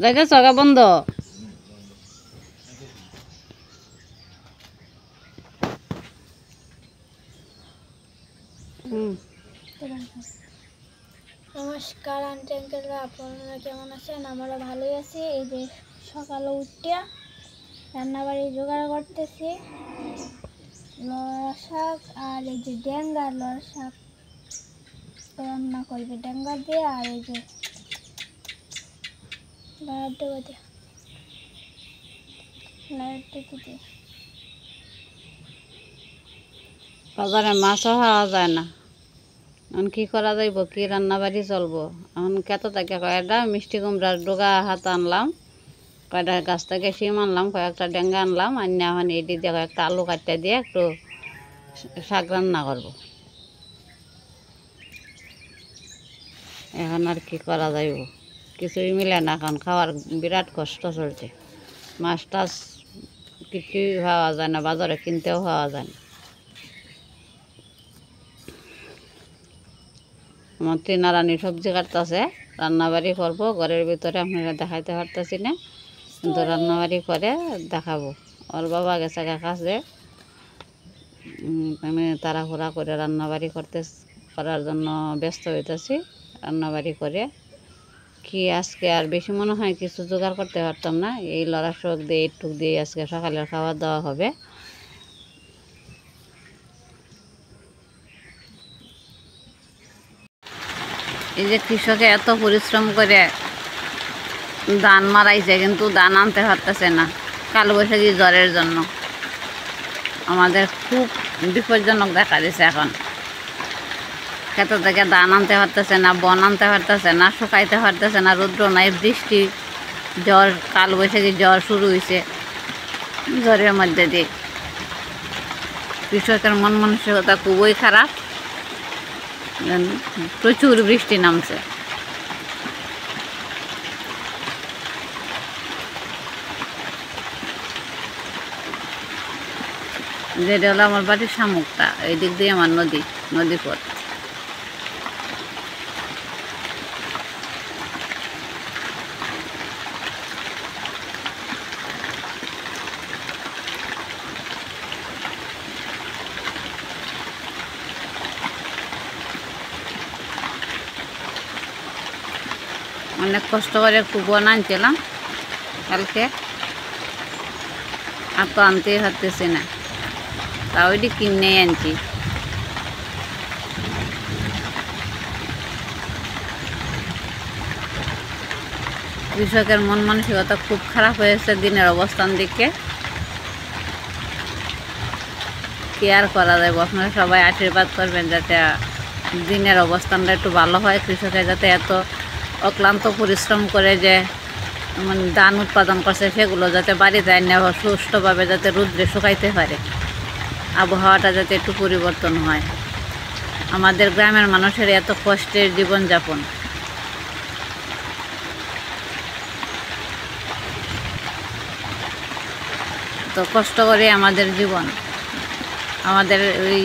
যাইতে চগা বন্ধ নমস্কার আন্টি আঙ্কেলরা, আপনারা কেমন আছেন? আমরা ভালোই আছি। এই যে সকালে উঠিয়া রান্নাবাড়ি জোগাড় করতেছি। লড়া শাক আর এই যে ডেঙ্গা লড়া শাক রান্না করবে ডেঙ্গা দিয়ে, আর এই যে লাড় দেবো দিয়ে লাড় দিয়ে বাজারে মাছও খাওয়া যায় না। এখন কি করা যাইব, কি রান্না বাড়ি চলবো? এখন কত থেকে কয়েকটা মিষ্টি কুমড়ার ডোগা হাত আনলাম, কয়েকটা গাছ থেকে শিম আনলাম, কয়েকটা ডেঙ্গা আনলাম, আনিয়ে এখন এটি দিয়ে কয়েকটা আলু কাটতে দিয়ে একটু শাক রান্না করবো। এখন আর কি করা যাইব, কিছুই মিলে না। এখন খাওয়ার বিরাট কষ্ট চলছে। মাছ টাছ কিছুই খাওয়া যায় না, বাজারে কিনতেও খাওয়া যায় না। আমার তিনারানি সবজি কাটতেছে, রান্নাবাড়ি করবো ঘরের ভিতরে, আপনারা দেখাইতে পারতেছি না, কিন্তু রান্নাবাড়ি করে দেখাবো। ওর বাবা গেছে কাছে, আমি তাড়াহুড়া করে রান্নাবাড়ি করার জন্য ব্যস্ত হইতেছি। রান্নাবাড়ি করে কি আজকে আর বেশি মনে হয় কিছু জোগাড় করতে পারতাম না। এই লড়া শাক দিয়ে একটু দিয়ে আজকে সকালের খাবার দাওয়া হবে। এই যে কৃষকে এত পরিশ্রম করে ধান মারাইছে, কিন্তু ধান আনতে পারতেছে না কালবৈশাখী জ্বরের জন্য। আমাদের খুব বিপজ্জনক দেখা দিছে। এখন ক্ষেত থেকে ধান আনতে পারতেছে না, বন আনতে পারতেছে না, শুকাইতে পারতেছে না, রৌদ্র নাই, বৃষ্টি, জ্বর, কালবৈশাখী জ্বর শুরু হয়েছে। জ্বরের মধ্যে দিয়ে কৃষকের মন মানসিকতা খুবই খারাপ। প্রচুর বৃষ্টি নামছে। যেটা হলো আমার বাড়ির শামুকটা, এই দিক দিয়ে আমার নদী পথ। অনেক কষ্ট করে কুপন আনছিলাম কালকে, আর তো আনতেই পারতেছি না, তাও এটি কিনে আনছি। কৃষকের মন মানসিকতা খুব খারাপ হয়েছে দিনের অবস্থান দিকে। কি আর করা যাবে, আপনারা সবাই আশীর্বাদ করবেন যাতে দিনের অবস্থানটা একটু ভালো হয়। কৃষকের যাতে এত অক্লান্ত পরিশ্রম করে যে ধান উৎপাদন করছে, সেগুলো যাতে বাড়িতে নেওয়া সুষ্ঠুভাবে যাতে রৌদ্রে শুকাইতে পারে, আবহাওয়াটা যাতে একটু পরিবর্তন হয়। আমাদের গ্রামের মানুষের এত কষ্টের জীবনযাপন, তো কষ্ট করে আমাদের জীবন। আমাদের ওই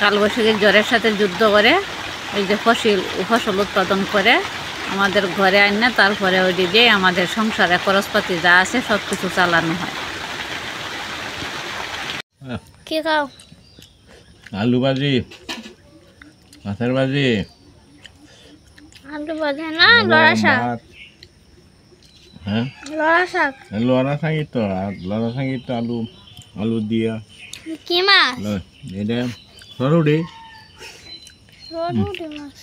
কালবৈশাখীর জ্বরের সাথে যুদ্ধ করে এই যে ফসল উৎপাদন করে আমাদের ঘরে আনে, তারপরে ওই দিয়ে আমাদের সংসারে খরচপাতি যা আছে সব কিছু চালানো হয়। কি খাও? আলু ভাজি, মাছের ভাজি, আলু ভাজা না লড়া শাক? হ্যাঁ লড়া শাক। লড়া শাকই তো, লড়া শাকই তো আলু দিয়া। কি মাছ? এটা সরুডি। সরুটি মাছ।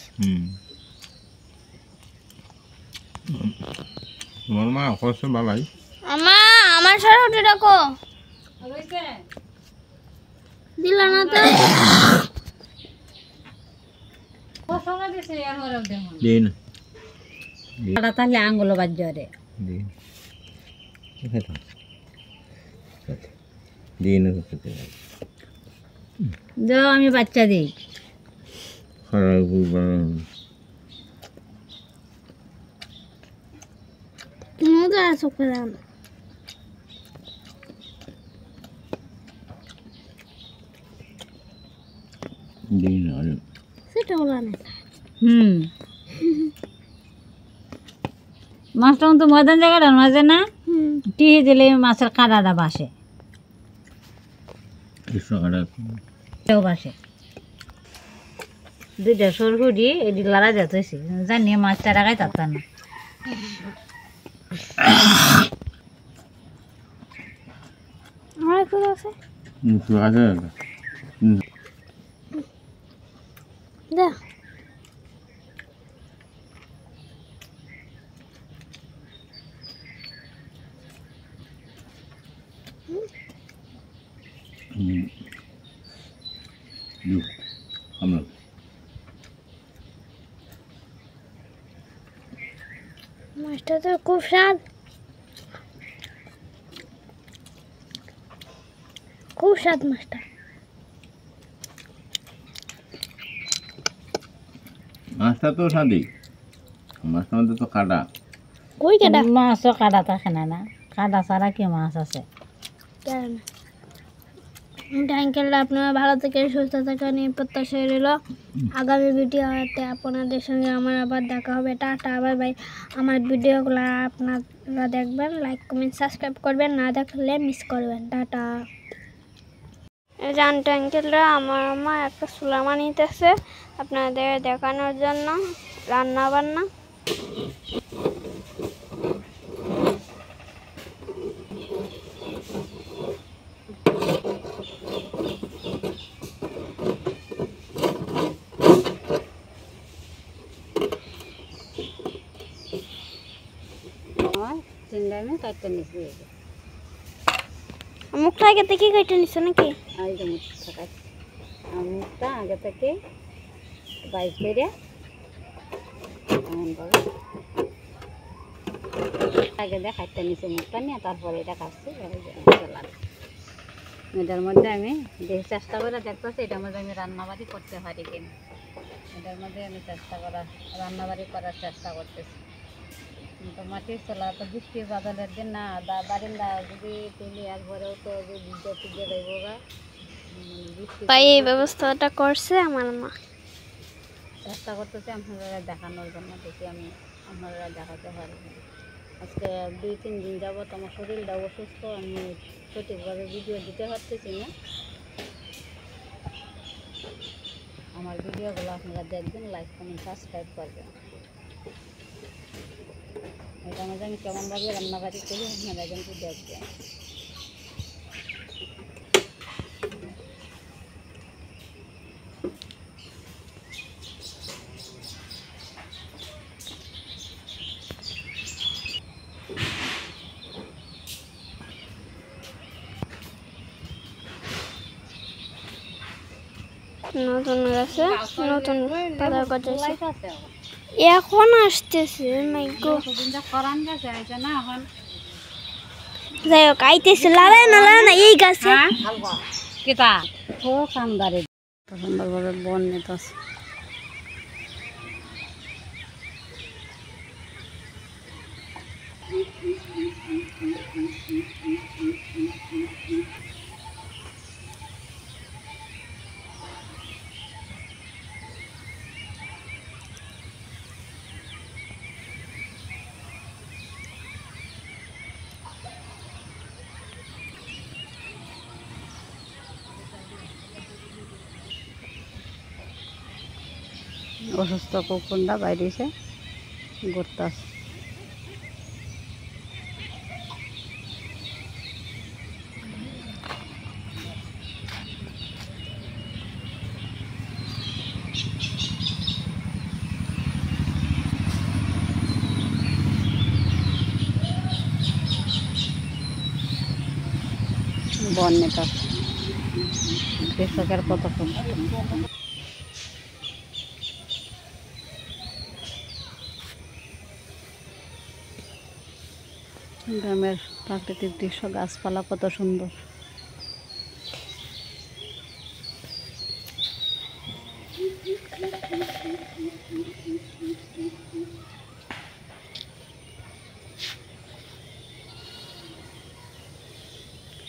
তোমার মা করছে ভালাই। আমার সরুটি রাখো দিল না তো। দিন তাহলে আঙ্গুলো বাজ্যরে দিন যাও, আমি বাচ্চা দিই। মজা আছে খেলাম। দিই না আরে সেটা বলা না মাছটা তো ময়দান জায়গাটা মাঝে না টিহে দিলে মাছের কাঁটাটা বাসে কৃষ্ণ কাটা কেউ বাসে দুইটা সরকুড়ি এটি লাড়া যেতেছি জানি মাছটা রাখাই থাকতাম না আমার একটু আছে তো আছে দেখ আমরা মাছটা তো খুব স্বাদ খুব স্বাদ মাছটা মাছটা তো স্বাদই মাছটার মধ্যে তো কাটা কই কেডা মাছও কাটা থাকে না না কাটা ছাড়া কি মাছ আছে কেন আঙ্কেলরা আপনারা ভালো থেকে সুস্থ থাকেন এই প্রত্যাশা রইল আগামী ভিডিওতে আপনাদের সঙ্গে আমার আবার দেখা হবে টাটা বাই বাই আমার ভিডিওগুলো আপনারা দেখবেন লাইক কমেন্ট সাবস্ক্রাইব করবেন না দেখলে মিস করবেন টাটা জানতো আঙ্কেলরা আমার আম্মা একটা চুলা বানিয়েছে আপনাদের দেখানোর জন্য রান্না বান্না আমি কাটতে নিচ্ছি মুখটা আগে থেকে কেটে নিছো নাকি এই যে মুখটা কাটছি মুখটা আগে থেকে বাইশ করে এমনভাবে আগে দিয়ে কাটতে নিচ্ছি মুখটা নিয়ে তারপরে এটা কাটছি এটার মধ্যে আমি দেখে চেষ্টা করে দেখতেছি এটার মধ্যে আমি রান্নাবাড়ি করতে পারি কিনা এটার মধ্যে আমি রান্নাবাড়ি করার চেষ্টা করতেছি তো মাটির চলা তো বৃষ্টির বাদলের দিন না বারিন্দা যদি তুলি একবারেও তো ভিজে ভিজে দেব তাই এই ব্যবস্থাটা করছে আমার মা চেষ্টা করতেছি আপনারা দেখানোর জন্য দেখি আমি আপনারা দেখাতে পারি আজকে 2-3 দিন যাবত আমার শরীরটা অসুস্থ আমি সঠিকভাবে ভিডিও দিতে পারতেছি না আমার ভিডিওগুলো আপনারা দেখবেন লাইক কমেন্ট সাবস্ক্রাইব করবেন এটা মধ্যে আমি কেমনভাবে রান্নাবাড়ি করি আপনারা কিন্তু দেখবেন নতুন গাছে নতুন পাতা গজাইছে এখন আসতেছে মাই গো যাই হোক আইতেছে লাগায় না এই গাছে কিতা ও কামদারে সুন্দরভাবে বন নিতেছে অসুস্থ কুকুরটা বাইরে এসে ঘুরতেছে বন নেতা কৃষকের কত কষ্ট গ্রামের প্রাকৃতিক দৃশ্য গাছপালা কত সুন্দর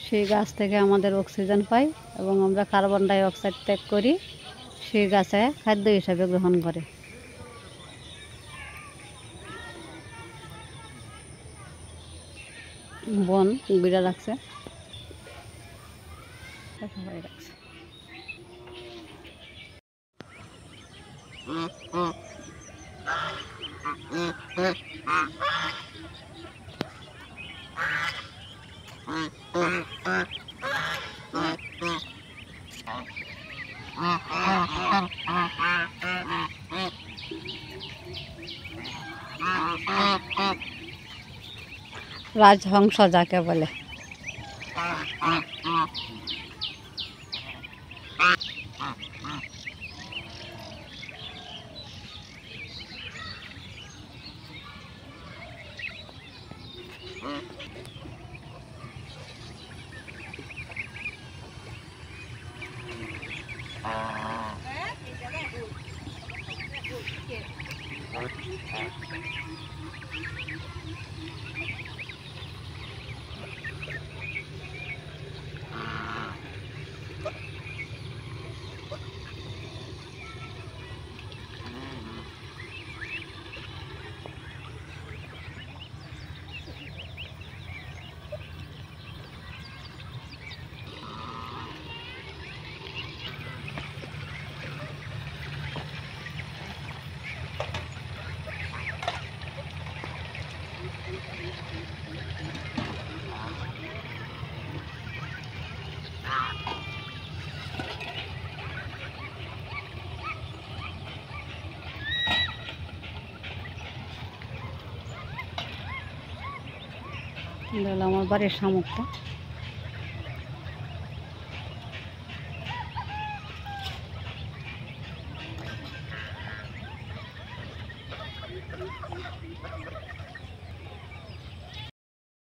সেই গাছ থেকে আমাদের অক্সিজেন পাই এবং আমরা কার্বন ডাই অক্সাইড ত্যাগ করি ঠিক আছে, খাদ্য হিসাবে গ্রহণ করে। বন বিড়া রাখছে, সবাই রাখছে। রাজহংস যাকে বলে। আমার বাড়ির শামুকটা।